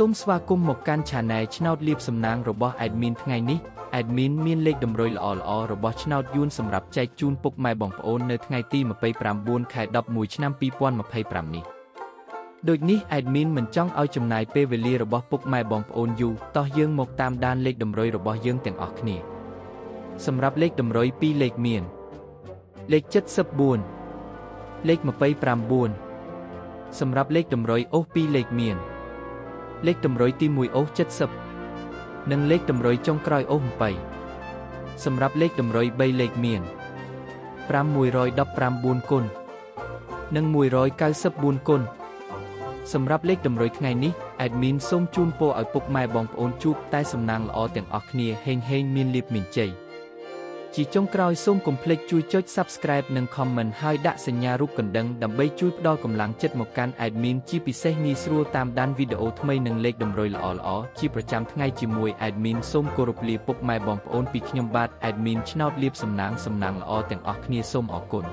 សូមស្វាគមន៍មកកាន់ Channel ឆ្នោតលៀបសំណាងរបស់ Admin ថ្ងៃនេះ Admin មានលេខតម្រុយល្អៗរបស់ឆ្នោតយួនសម្រាប់ចែកជូនពុកម៉ែបងប្អូននៅថ្ងៃទី29 ខែ 11 ឆ្នាំ 2025 នេះដូចនេះ Admin មិនចង់ឲ្យចំណាយពេលវេលារបស់ពុកម៉ែបងប្អូនយូរតោះយើងមកតាមដានលេខតម្រុយរបស់យើងទាំងអស់គ្នាសម្រាប់លេខតម្រុយ2លេខមានលេខ74លេខ29សម្រាប់លេខតម្រុយអូស2លេខមានលេខតម្រុយទី1អូស70និងលេខតម្រុយចុងក្រោយអូស20សម្រាប់លេខតម្រុយ3លេខមាន5114គុណនិង194គុណសម្រាប់លេខតម្រុយថ្ងៃនេះ Admin សូមជូនពរឲ្យពុកម៉ែបងប្អូនជួបតែសំណាងល្អទាំងអស់គ្នាហេងមានលាភមានជ័យជាចុងក្រោយសូមកុំភ្លេចជួយចុច Subscribe និង Comment ហើយដាក់សញ្ញារូបកណ្ដឹងដើម្បីជួយផ្ដល់កម្លាំងចិត្តមកកាន់ Admin ជាពិសេសងាយស្រួលតាមដានវីដេអូថ្មីនិងលេខតម្រុយល្អៗជាប្រចាំថ្ងៃជាមួយ Admin សូមគោរពលាពុកម៉ែបងប្អូនពីខ្ញុំបាទ Admin ឆ្នោតលៀបសំណាងល្អទាំងអស់គ្នាសូមអរគុណ